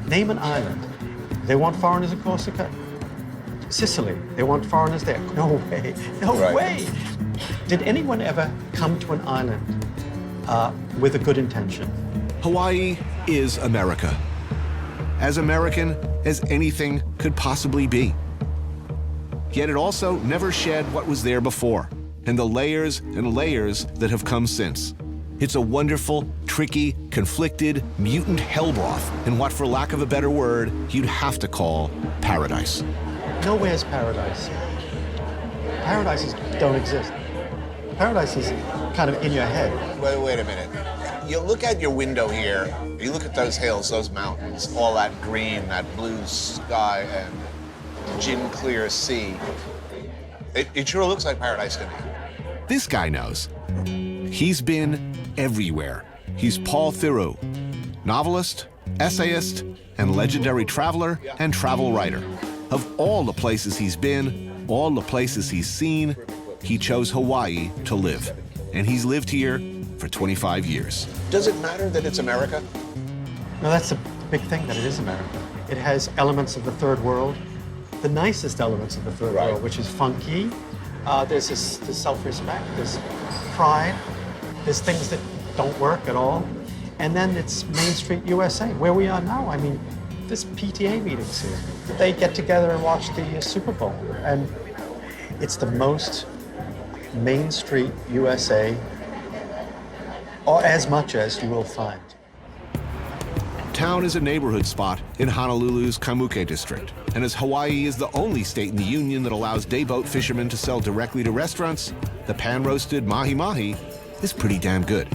Name an island. They want foreigners in Corsica? Sicily, they want foreigners there. No way, no way. Did anyone ever come to an island with a good intention? Hawaii is America. As American as anything could possibly be. Yet it also never shed what was there before, and the layers and layers that have come since. It's a wonderful, tricky, conflicted, mutant hellbroth in what, for lack of a better word, you'd have to call paradise. Nowhere's paradise. Paradises don't exist. Paradise is kind of in your head. Wait a minute. You look at your window here, you look at those hills, those mountains, all that green, that blue sky, and gin clear sea. It sure looks like paradise to me. This guy knows. He's been everywhere. He's Paul Theroux, novelist, essayist, and legendary traveler and travel writer. Of all the places he's been, all the places he's seen, he chose Hawaii to live. And he's lived here for 25 years. Does it matter that it's America? No, that's the big thing, that it is America. It has elements of the third world, the nicest elements of the third world, which is funky. There's this self-respect, there's pride, there's things that don't work at all. And then it's Main Street USA, where we are now. I mean, there's PTA meetings here. They get together and watch the Super Bowl. And it's the most Main Street USA, or as much as you will find. Town is a neighborhood spot in Honolulu's Kaimuke district. And as Hawaii is the only state in the union that allows dayboat fishermen to sell directly to restaurants, the pan-roasted mahi-mahi is pretty damn good.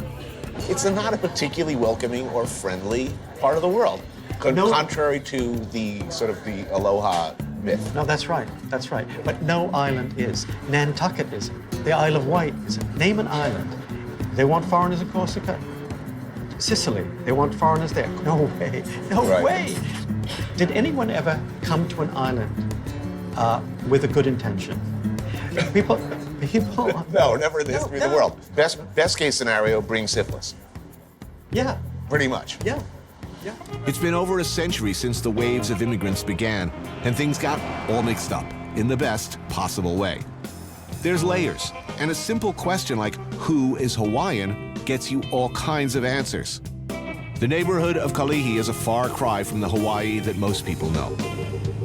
It's not a particularly welcoming or friendly part of the world, contrary to the sort of the aloha myth. No, that's right, that's right. But no island is. Nantucket isn't. The Isle of Wight isn't. Name an island. They want foreigners in Corsica? Sicily, they want foreigners there. No way, no way. Did anyone ever come to an island with a good intention? People. No, never in the history of the world. Best case scenario, bring syphilis. Yeah. Pretty much. Yeah. Yeah. It's been over a century since the waves of immigrants began, and things got all mixed up in the best possible way. There's layers, and a simple question like, who is Hawaiian, gets you all kinds of answers. The neighborhood of Kalihi is a far cry from the Hawaii that most people know.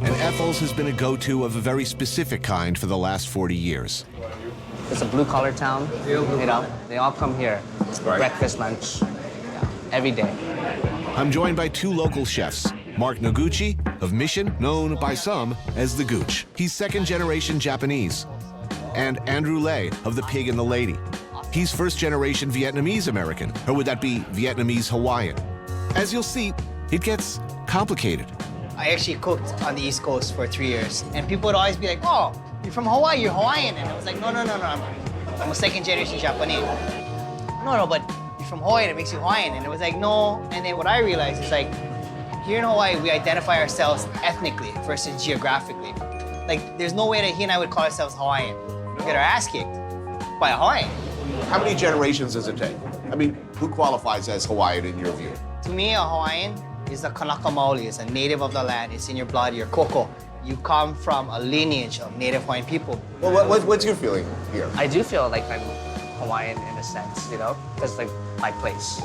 And Ethel's has been a go-to of a very specific kind for the last 40 years. It's a blue-collar town, you know. They all come here, breakfast, lunch, every day. I'm joined by two local chefs, Mark Noguchi of Mission, known by some as the Gooch. He's second-generation Japanese. And Andrew Lay of The Pig and the Lady. He's first-generation Vietnamese-American, or would that be Vietnamese-Hawaiian? As you'll see, it gets complicated. I actually cooked on the East Coast for 3 years, and people would always be like, oh, you're from Hawaii, you're Hawaiian. And I was like, no, I'm a second-generation Japanese. No, but you're from Hawaii, that makes you Hawaiian. And it was like, no. And then what I realized is like, here in Hawaii, we identify ourselves ethnically versus geographically. Like, there's no way that he and I would call ourselves Hawaiian. We get our ass kicked by a Hawaiian. How many generations does it take? I mean, who qualifies as Hawaiian in your view? To me, a Hawaiian is a kanaka maoli, it's a native of the land, it's in your blood, you're koko. You come from a lineage of native Hawaiian people. Well, what's your feeling here? I do feel like I'm Hawaiian in a sense, you know? It's like my place.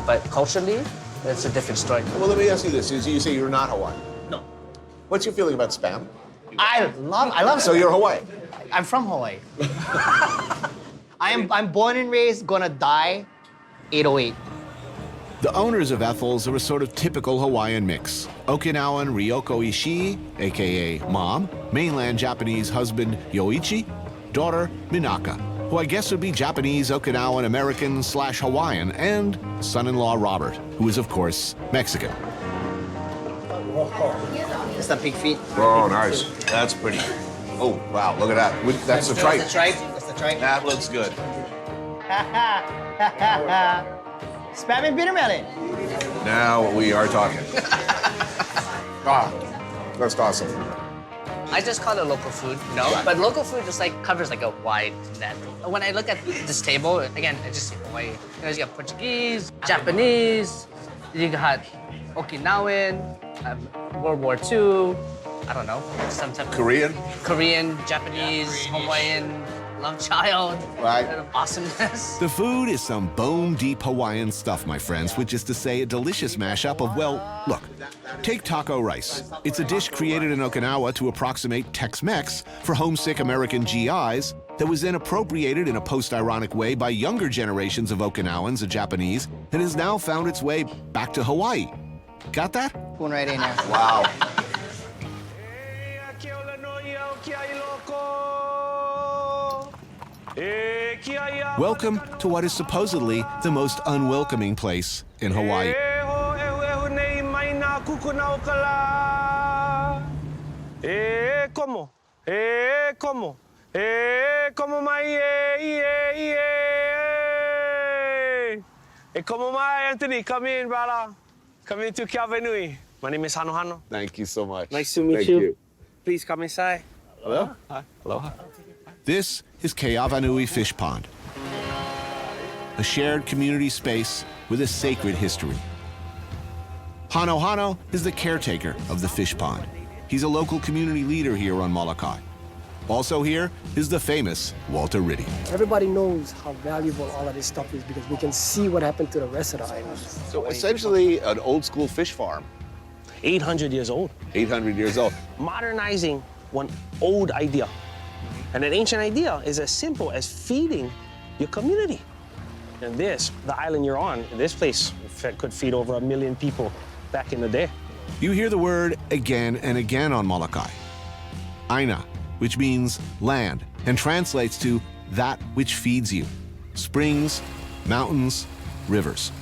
But culturally, it's a different story. Well, let me ask you this. You say you're not Hawaiian. No. What's your feeling about Spam? I love So you're Hawaiian? I'm from Hawaii. I'm born and raised, gonna die 808. The owners of Ethel's are a sort of typical Hawaiian mix. Okinawan Ryoko Ishii, a.k.a. Mom, mainland Japanese husband Yoichi, daughter Minaka, who I guess would be Japanese, Okinawan, American / Hawaiian, and son-in-law Robert, who is, of course, Mexican. It's the pig feet. Oh, nice. That's pretty. Oh, wow, look at that. That's the tripe. That's the tripe. That's the tripe. That looks good. Spam and bitter melon. Now we are talking. That's awesome. I just call it local food, you know? But local food just like covers like a wide net. When I look at this table, again, I just see Hawaii. You know, you got Portuguese, Japanese, You got Okinawan, World War II, I don't know, some type of Korean, Japanese, Hawaiian, love child, Right. awesomeness. The food is some bone-deep Hawaiian stuff, my friends, which is to say a delicious mashup of, well, look, take taco rice. It's a dish created in Okinawa to approximate Tex-Mex for homesick American GIs that was then appropriated in a post-ironic way by younger generations of Okinawans and Japanese and has now found its way back to Hawaii. Got that? Spoon right in there. Wow. Welcome to what is supposedly the most unwelcoming place in Hawaii. Como mai, Anthony, come in, brother. Come into Calvinui. My name is Hano. Thank you so much. Nice to meet Thank you. Please come inside. Hello? Hi. Aloha. This is Keawanui Fish Pond, a shared community space with a sacred history. Hano is the caretaker of the fish pond. He's a local community leader here on Molokai. Also here is the famous Walter Riddy. Everybody knows how valuable all of this stuff is because we can see what happened to the rest of the islands. So essentially an old school fish farm. 800 years old. 800 years old. Modernizing one old idea. And an ancient idea is as simple as feeding your community. And this, the island you're on, this place could feed over 1 million people back in the day. You hear the word again and again on Molokai. Aina, which means land and translates to that which feeds you. Springs, mountains, rivers.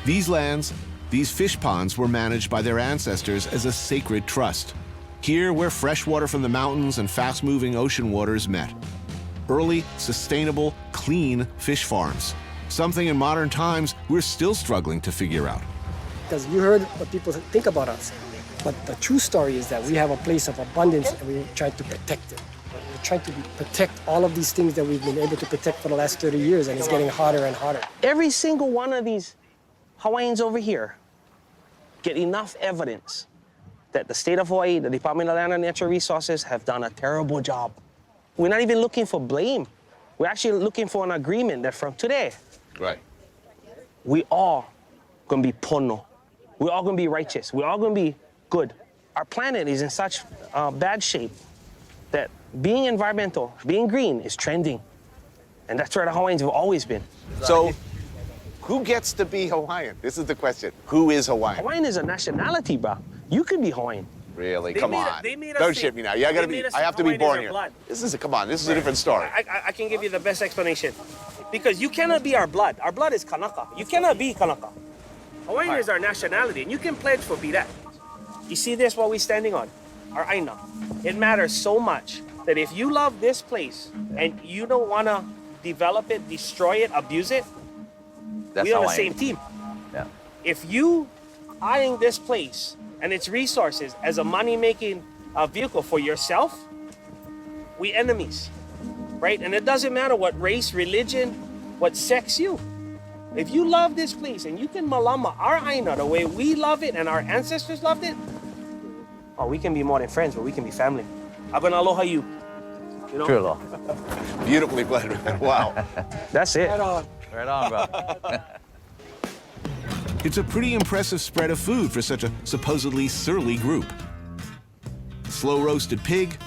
These lands, these fish ponds were managed by their ancestors as a sacred trust. Here where fresh water from the mountains and fast-moving ocean waters met. Early, sustainable, clean fish farms. Something in modern times we're still struggling to figure out. Because you heard what people think about us. But the true story is that we have a place of abundance and we try to protect it. We're trying to protect all of these things that we've been able to protect for the last 30 years, and it's getting harder and harder. Every single one of these Hawaiians over here get enough evidence that the state of Hawaii, the Department of Land and Natural Resources have done a terrible job. We're not even looking for blame. We're actually looking for an agreement that from today, Right. we all gonna be pono. We're all gonna be righteous. We're all gonna be good. Our planet is in such bad shape that being environmental, being green is trending. And that's where the Hawaiians have always been. So who gets to be Hawaiian? This is the question. Who is Hawaiian? Hawaiian is a nationality, bro. You can be Hawaiian. Really? They Come made on. us Don't think- ship me now. Yeah, I gotta they be. made us I have to think be Hawaiian born is here. our blood. Come on. This is a different story. I can give you the best explanation. Because you cannot be our blood. Our blood is Kanaka. You cannot be Kanaka. Hawaiian is our nationality, and you can pledge for be that. You see this, what we're standing on? Our Aina. It matters so much that if you love this place and you don't want to develop it, destroy it, abuse it, we're on the same team. Yeah. If you eyeing this place and its resources as a money-making vehicle for yourself, we enemies, right? And it doesn't matter what race, religion, what sex you. If you love this place and you can malama our Aina the way we love it and our ancestors loved it, oh, we can be more than friends, but we can be family. I'm gonna aloha you. You know? True law. Beautifully played, man. Wow. That's it. Right on, bro. It's a pretty impressive spread of food for such a supposedly surly group. Slow-roasted pig,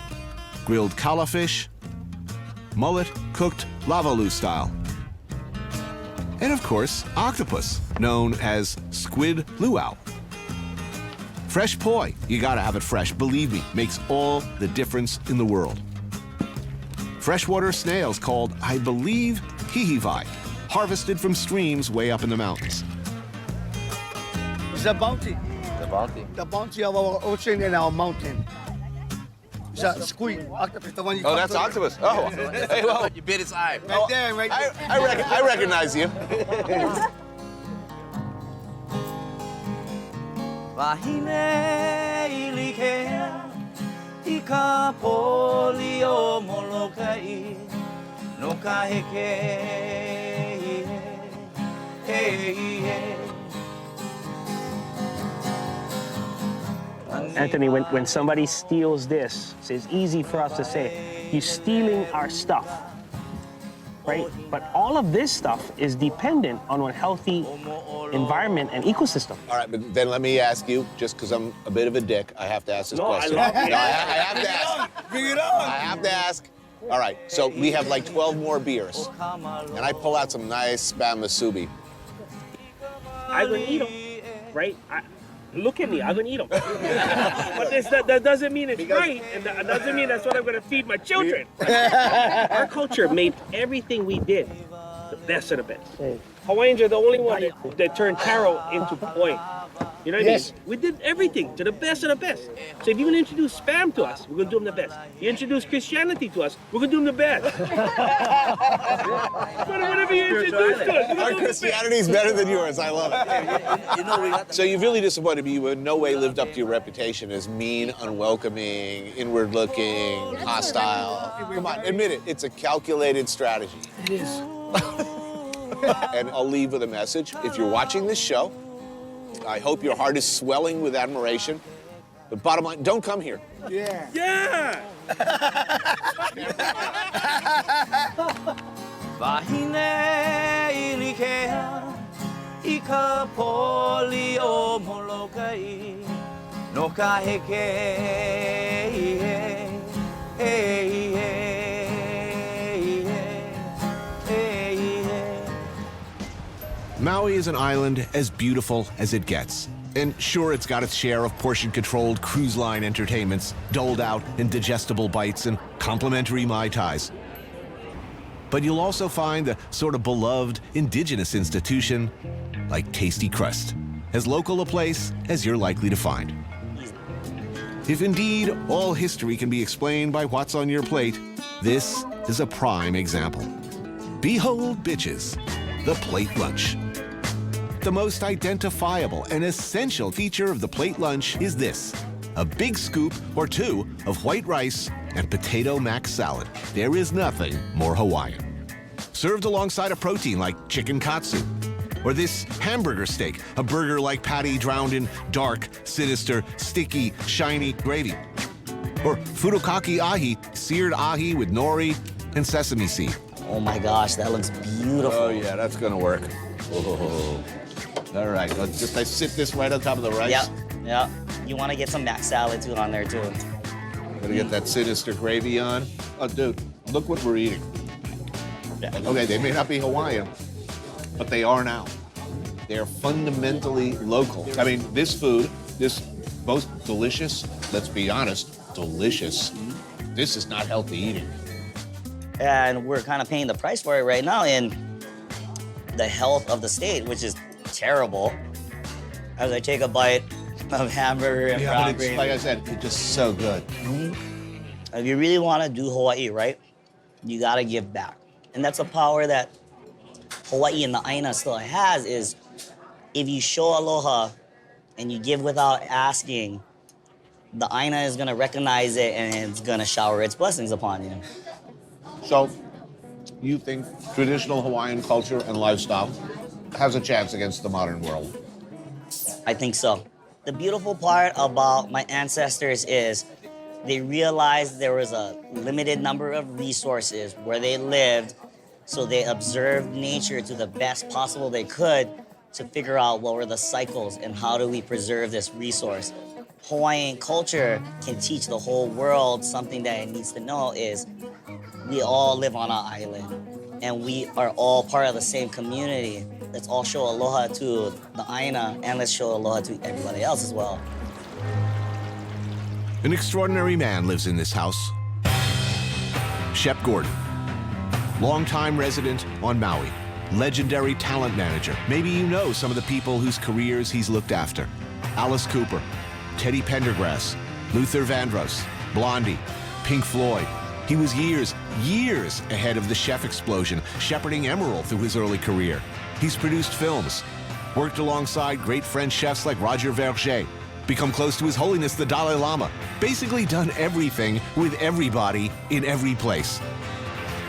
grilled calafish, mullet cooked lavalu style. And of course, octopus, known as squid luau. Fresh poi, you gotta have it fresh, believe me, makes all the difference in the world. Freshwater snails called, I believe, hihivai, harvested from streams way up in the mountains. It's the bounty. The bounty. The bounty of our ocean and our mountain. It's a squid, octopus, the one you Oh, come that's to- octopus. Oh. Hey, well, You bit his eye. Right there, right there. I recognize you. Wahine ilikea ika poli o Molokai no ka heke Anthony, when somebody steals this, it's easy for us to say, you're stealing our stuff, right? But all of this stuff is dependent on a healthy environment and ecosystem. All right, but then let me ask you, just because I'm a bit of a dick, I have to ask this No, question. I love it. No, I have to ask. Bring it on. I have to ask. All right, so we have like 12 more beers, and I pull out some nice spam musubi. I'm gonna eat them, right? Look at me, I'm gonna eat them. But that doesn't mean it's right, and that doesn't mean that's what I'm gonna feed my children. Our culture made everything we did the best of the best. Hawaiians are the only one that turned taro into point. You know what I mean? We did everything to the best of the best. So if you're gonna introduce spam to us, we're gonna do them the best. You introduce Christianity to us, we're gonna do them the best. Whatever you introduce to us, Our Christianity is better than yours. I love it. So you've really disappointed me. You in no way lived up to your reputation as mean, unwelcoming, inward-looking, hostile. Come on, admit it. It's a calculated strategy. It is. And I'll leave with a message. If you're watching this show, I hope your heart is swelling with admiration. But bottom line, don't come here. Yeah. Yeah! Wahine ilikea I ka poli o Molokai no ka heke Maui is an island as beautiful as it gets. And sure, it's got its share of portion-controlled cruise line entertainments, doled out in digestible bites and complimentary Mai Tais. But you'll also find the sort of beloved indigenous institution like Tasty Crust, as local a place as you're likely to find. If indeed all history can be explained by what's on your plate, this is a prime example. Behold, bitches, the plate lunch. The most identifiable and essential feature of the plate lunch is this: a big scoop or two of white rice and potato mac salad. There is nothing more Hawaiian. Served alongside a protein like chicken katsu, or this hamburger steak, a burger-like patty drowned in dark, sinister, sticky, shiny gravy. Or furikake ahi, seared ahi with nori and sesame seed. Oh my gosh, that looks beautiful. Oh yeah, that's gonna work. Oh. All right, let's just sit this right on top of the rice. Yep. You want to get some mac salad too on there too. Gonna get that sinister gravy on. Oh, dude, look what we're eating. Okay, they may not be Hawaiian, but they are now. They're fundamentally local. I mean, this food, this both delicious, let's be honest, delicious. This is not healthy eating. And we're kind of paying the price for it right now in the health of the state, which is terrible. As I take a bite of hamburger and brown but it's, gravy. like I said, it's just so good. If you really want to do Hawaii right, you got to give back. And that's a power that Hawaii and the Aina still has, is if you show aloha and you give without asking, the Aina is going to recognize it and it's going to shower its blessings upon you. So, you think traditional Hawaiian culture and lifestyle has a chance against the modern world? I think so. The beautiful part about my ancestors is they realized there was a limited number of resources where they lived, so they observed nature to the best possible they could to figure out what were the cycles and how do we preserve this resource. Hawaiian culture can teach the whole world something that it needs to know is we all live on an island and we are all part of the same community. Let's all show aloha to the Aina and let's show aloha to everybody else as well. An extraordinary man lives in this house. Shep Gordon, longtime resident on Maui, legendary talent manager. Maybe you know some of the people whose careers he's looked after. Alice Cooper, Teddy Pendergrass, Luther Vandross, Blondie, Pink Floyd. He was years ahead of the chef explosion, shepherding Emerald through his early career. He's produced films, worked alongside great French chefs like Roger Verger, become close to His Holiness the Dalai Lama, basically done everything with everybody in every place.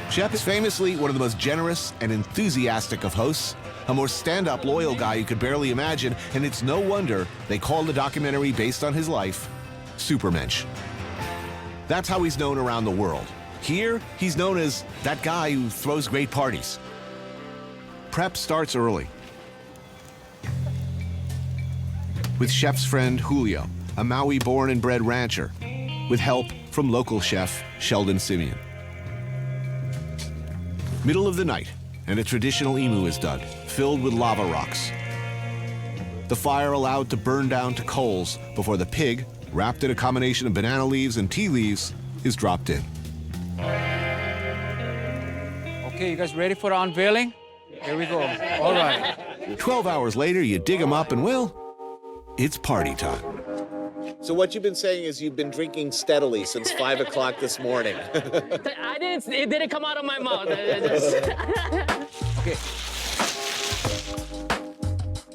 Shep is famously one of the most generous and enthusiastic of hosts, a more stand-up, loyal guy you could barely imagine, and it's no wonder they called the documentary based on his life Supermensch. That's how he's known around the world. Here, he's known as that guy who throws great parties. Prep starts early. With chef's friend Julio, a Maui born and bred rancher, with help from local chef Sheldon Simeon. Middle of the night, and a traditional imu is dug, filled with lava rocks. The fire allowed to burn down to coals before the pig, wrapped in a combination of banana leaves and tea leaves, is dropped in. Okay, you guys ready for the unveiling? Here we go. All right. 12 hours later, you dig them up and, well, it's party time. So what you've been saying is you've been drinking steadily since 5 o'clock this morning. It didn't come out of my mouth. Okay.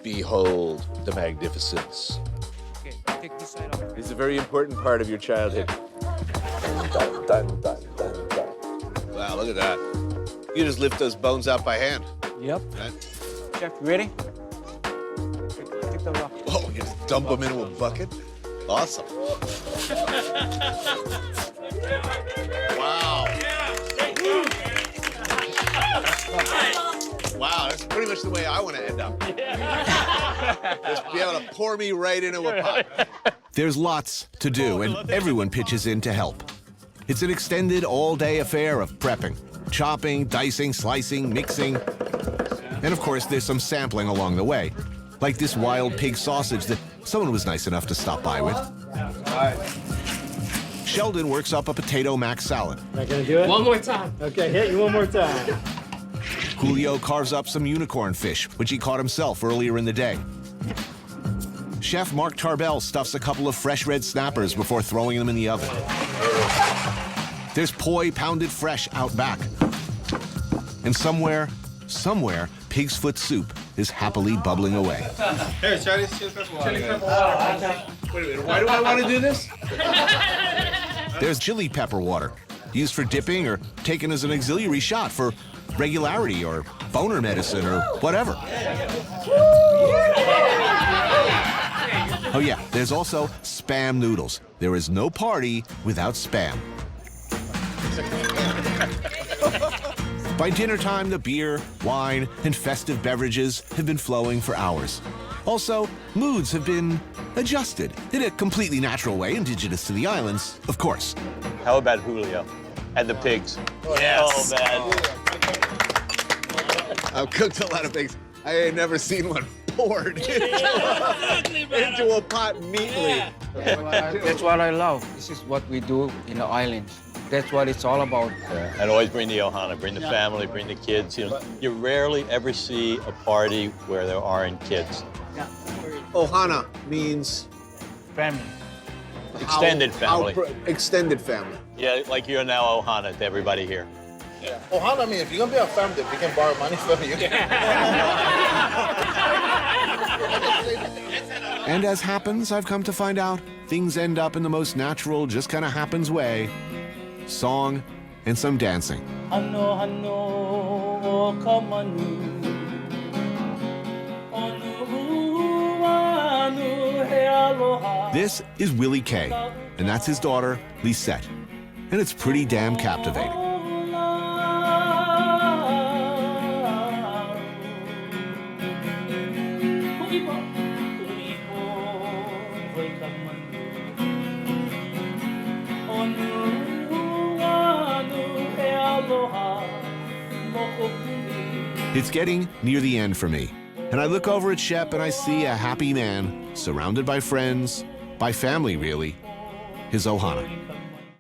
Behold the magnificence. Okay, take this side off. It's a very important part of your childhood. Dun, dun, dun, dun, dun. Wow, look at that. You just lift those bones out by hand. Yep. Right? Chef, you ready? Take the rock. Oh, you just dump them into a bucket? Awesome. Wow. Wow, that's pretty much the way I want to end up. Just be able to pour me right into a pot. There's lots to do, and everyone pitches in to help. It's an extended all-day affair of prepping, chopping, dicing, slicing, mixing. And of course, there's some sampling along the way, like this wild pig sausage that someone was nice enough to stop by with. Sheldon works up a potato mac salad. Not gonna do it? One more time. Okay, hit you one more time. Julio carves up some unicorn fish, which he caught himself earlier in the day. Chef Mark Tarbell stuffs a couple of fresh red snappers before throwing them in the oven. There's poi pounded fresh out back. And somewhere, pig's foot soup is happily bubbling away. Here, Charlie, chili pepper water. Chili pepper water. Wait a minute, why do I want to do this? There's chili pepper water, used for dipping or taken as an auxiliary shot for regularity or boner medicine or whatever. Oh yeah, there's also Spam noodles. There is no party without Spam. By dinner time, the beer, wine, and festive beverages have been flowing for hours. Also, moods have been adjusted in a completely natural way, indigenous to the islands, of course. How about Julio and the pigs? Yes. Oh, man. I've cooked a lot of pigs. I ain't never seen one poured into a pot neatly. That's what I love. This is what we do in the islands. That's what it's all about. Yeah. And always bring the Ohana, bring the family, bring the kids. You know, you rarely ever see a party where there aren't kids. Ohana means Family. Extended family. Extended family. Yeah, like you're now Ohana to everybody here. Yeah. Ohana means if you're going to be a family, we can borrow money from you. And as happens, I've come to find out, things end up in the most natural, just kind of happens way. Song and some dancing. This is Willie K, and that's his daughter, Lisette. And it's pretty damn captivating. It's getting near the end for me, and I look over at Shep and I see a happy man, surrounded by friends, by family really, his Ohana.